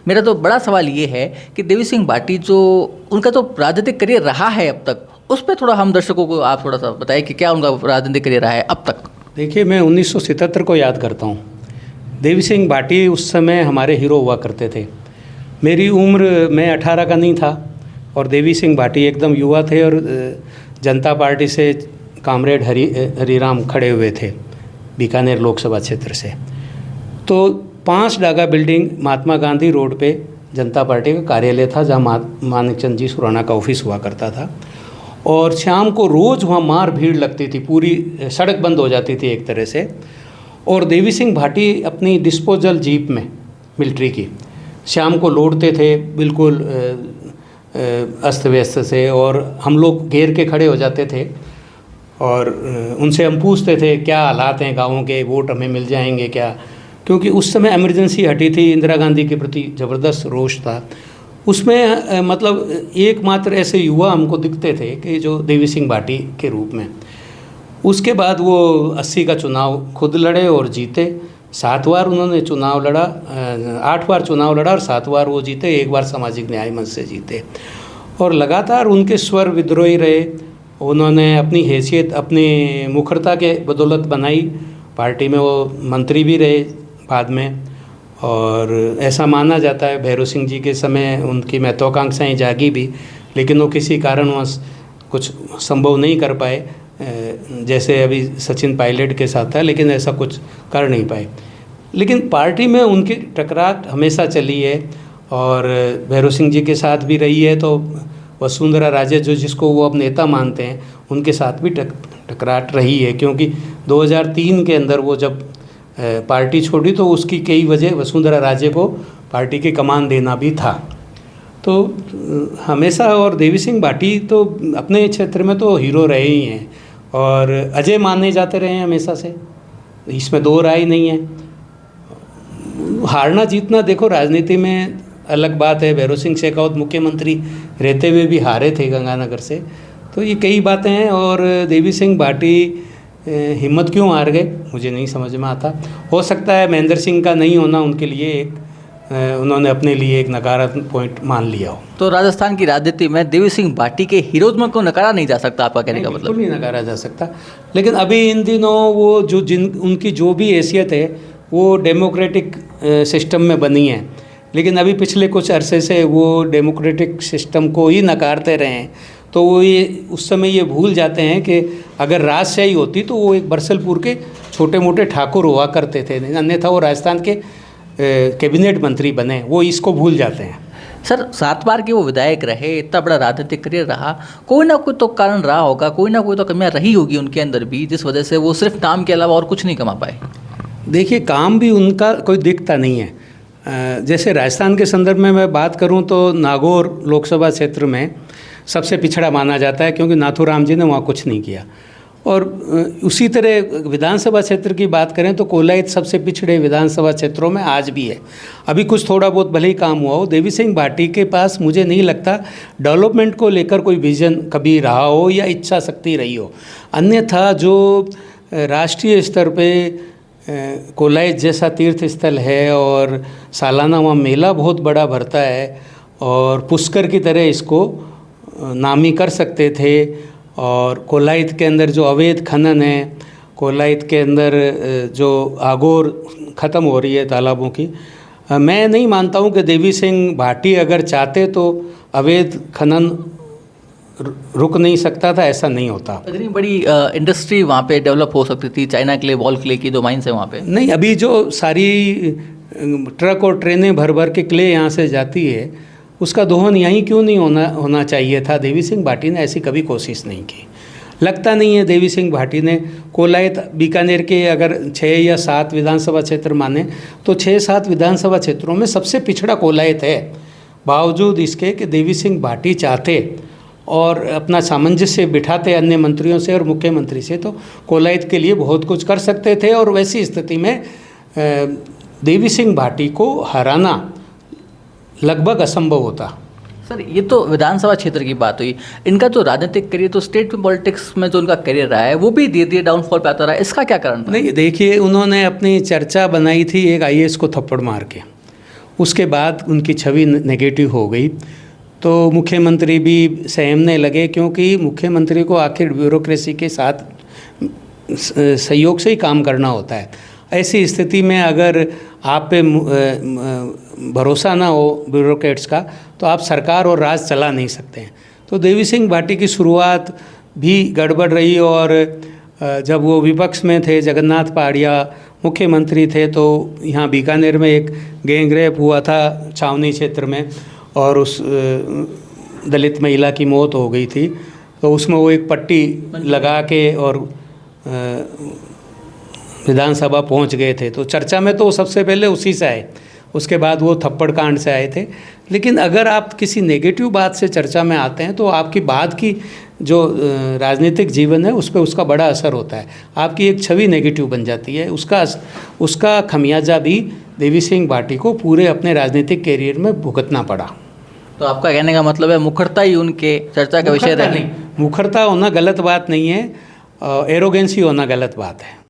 मेरा तो बड़ा सवाल ये है कि देवी सिंह भाटी जो उनका तो राजनीतिक करियर रहा है अब तक, उस पर थोड़ा हम दर्शकों को आप थोड़ा सा बताएं कि क्या उनका राजनीतिक करियर रहा है अब तक। देखिए, मैं 1977 को याद करता हूँ। देवी सिंह भाटी उस समय हमारे हीरो हुआ करते थे। मेरी उम्र, मैं 18 का नहीं था और देवी सिंह भाटी एकदम युवा थे और जनता पार्टी से कामरेड हरीराम खड़े हुए थे बीकानेर लोकसभा क्षेत्र से। तो 5 डागा बिल्डिंग महात्मा गांधी रोड पे जनता पार्टी का कार्यालय था, जहाँ मानिकचंद जी सुराना का ऑफिस हुआ करता था। और शाम को रोज़ वहाँ मार भीड़ लगती थी, पूरी सड़क बंद हो जाती थी एक तरह से। और देवी सिंह भाटी अपनी डिस्पोजल जीप में मिलिट्री की शाम को लौटते थे, बिल्कुल अस्त व्यस्त से, और हम लोग घेर के खड़े हो जाते थे और उनसे हम पूछते थे क्या हालात हैं गाँवों के, वोट हमें मिल जाएंगे क्या, क्योंकि उस समय इमरजेंसी हटी थी, इंदिरा गांधी के प्रति ज़बरदस्त रोष था। उसमें मतलब एकमात्र ऐसे युवा हमको दिखते थे कि जो देवी सिंह भाटी के रूप में। उसके बाद वो 80 का चुनाव खुद लड़े और जीते। 7 बार उन्होंने चुनाव लड़ा, 8 बार चुनाव लड़ा और 7 बार वो जीते, 1 बार सामाजिक न्याय मंच से जीते। और लगातार उनके स्वर विद्रोही रहे। उन्होंने अपनी हैसियत अपनी मुखरता के बदौलत बनाई। पार्टी में वो मंत्री भी रहे बाद में, और ऐसा माना जाता है भैरव सिंह जी के समय उनकी महत्वाकांक्षाएँ जागी भी, लेकिन वो किसी कारणवश कुछ संभव नहीं कर पाए, जैसे अभी सचिन पायलट के साथ था, लेकिन ऐसा कुछ कर नहीं पाए। लेकिन पार्टी में उनकी टकरार हमेशा चली है और भैरव सिंह जी के साथ भी रही है। तो वसुंधरा राजे जो जिसको वो अब नेता मानते हैं, उनके साथ भी टकरार रही है, क्योंकि 2003 के अंदर वो जब पार्टी छोड़ी तो उसकी कई वजह वसुंधरा राजे को पार्टी की कमान देना भी था। तो हमेशा, और देवी सिंह भाटी तो अपने क्षेत्र में तो हीरो रहे ही हैं और अजय माने जाते रहे हैं हमेशा से, इसमें दो राय नहीं है। हारना जीतना देखो राजनीति में अलग बात है। भैरव सिंह शेखावत मुख्यमंत्री रहते हुए भी हारे थे गंगानगर से, तो ये कई बातें हैं। और देवी सिंह भाटी हिम्मत क्यों हार गए मुझे नहीं समझ में आता। हो सकता है महेंद्र सिंह का नहीं होना उनके लिए एक उन्होंने अपने लिए एक नकारात्मक पॉइंट मान लिया हो। तो राजस्थान की राजनीति में देवी सिंह भाटी के हीरोइज्म को नकारा नहीं जा सकता, आपका कहने का मतलब? बिल्कुल नहीं नकारा जा सकता, लेकिन अभी इन दिनों वो जो उनकी जो भी हैसियत है वो डेमोक्रेटिक सिस्टम में बनी है, लेकिन अभी पिछले कुछ अरसे से वो डेमोक्रेटिक सिस्टम को ही नकारते रहे हैं। तो वो ये उस समय ये भूल जाते हैं कि अगर राजशाही होती तो वो एक बरसलपुर के छोटे मोटे ठाकुर हुआ करते थे, अन्यथा वो राजस्थान के कैबिनेट मंत्री बने, वो इसको भूल जाते हैं। सर 7 बार के वो विधायक रहे, इतना बड़ा राजनीतिक करियर रहा, कोई ना कोई तो कारण रहा होगा, कोई ना कोई तो कमियां रही होगी उनके अंदर भी, जिस वजह से वो सिर्फ नाम के अलावा और कुछ नहीं कमा पाए। देखिए, काम भी उनका कोई दिखता नहीं है। जैसे राजस्थान के संदर्भ में मैं बात करूं तो नागौर लोकसभा क्षेत्र में सबसे पिछड़ा माना जाता है, क्योंकि नाथूराम जी ने वहाँ कुछ नहीं किया। और उसी तरह विधानसभा क्षेत्र की बात करें तो कोलायत सबसे पिछड़े विधानसभा क्षेत्रों में आज भी है। अभी कुछ थोड़ा बहुत भले ही काम हुआ हो। देवी सिंह भाटी के पास मुझे नहीं लगता डेवलपमेंट को लेकर कोई विजन कभी रहा हो या इच्छा शक्ति रही हो। अन्यथा जो राष्ट्रीय स्तर पे कोलायत जैसा तीर्थ स्थल है और सालाना वहाँ मेला बहुत बड़ा भरता है और पुष्कर की तरह इसको नामी कर सकते थे। और कोलायत के अंदर जो अवैध खनन है, कोलायत के अंदर जो आगोर ख़त्म हो रही है तालाबों की, मैं नहीं मानता हूँ कि देवी सिंह भाटी अगर चाहते तो अवैध खनन रुक नहीं सकता था, ऐसा नहीं होता। इतनी बड़ी इंडस्ट्री वहाँ पे डेवलप हो सकती थी, चाइना क्ले, वॉल क्ले की 2 माइंस है वहाँ पे। नहीं, अभी जो सारी ट्रक और ट्रेनें भर भर के क्ले यहाँ से जाती है, उसका दोहन यहीं क्यों नहीं होना चाहिए था? देवी सिंह भाटी ने ऐसी कभी कोशिश नहीं की। लगता नहीं है देवी सिंह भाटी ने कोलायत बीकानेर के अगर 6 या 7 विधानसभा क्षेत्र माने तो 6-7 विधानसभा क्षेत्रों में सबसे पिछड़ा कोलायत है। बावजूद इसके कि देवी सिंह भाटी चाहते और अपना सामंजस्य बिठाते अन्य मंत्रियों से और मुख्यमंत्री से, तो कोलायत के लिए बहुत कुछ कर सकते थे। और वैसी स्थिति में देवी सिंह भाटी को हराना लगभग असंभव होता। सर ये तो विधानसभा क्षेत्र की बात हुई, इनका जो राजनीतिक करियर तो स्टेट पॉलिटिक्स में जो उनका करियर रहा है वो भी धीरे धीरे डाउनफॉल पे आता रहा है, इसका क्या कारण था? नहीं, देखिए, उन्होंने अपनी चर्चा बनाई थी एक IAS को थप्पड़ मार के, उसके बाद उनकी छवि नेगेटिव हो गई। तो मुख्यमंत्री भी सहमने लगे, क्योंकि मुख्यमंत्री को आखिर ब्यूरोक्रेसी के साथ सहयोग से ही काम करना होता है। ऐसी स्थिति में अगर आप पे भरोसा ना हो ब्यूरोक्रेट्स का, तो आप सरकार और राज चला नहीं सकते हैं। तो देवी सिंह भाटी की शुरुआत भी गड़बड़ रही, और जब वो विपक्ष में थे, जगन्नाथ पहाड़िया मुख्यमंत्री थे, तो यहाँ बीकानेर में एक गैंगरेप हुआ था छावनी क्षेत्र में, और उस दलित महिला की मौत हो गई थी। तो उसमें वो एक पट्टी लगा के और विधानसभा पहुंच गए थे। तो चर्चा में तो सबसे पहले उसी से आए, उसके बाद वो थप्पड़ कांड से आए थे। लेकिन अगर आप किसी नेगेटिव बात से चर्चा में आते हैं, तो आपकी बाद की जो राजनीतिक जीवन है उस पर उसका बड़ा असर होता है। आपकी एक छवि नेगेटिव बन जाती है। उसका खमियाजा भी देवी सिंह भाटी को पूरे अपने राजनीतिक कैरियर में भुगतना पड़ा। तो आपका कहने का मतलब है मुखरता ही उनके चर्चा का विषय रही? मुखरता होना गलत बात नहीं है, एरोगेंसी होना गलत बात है।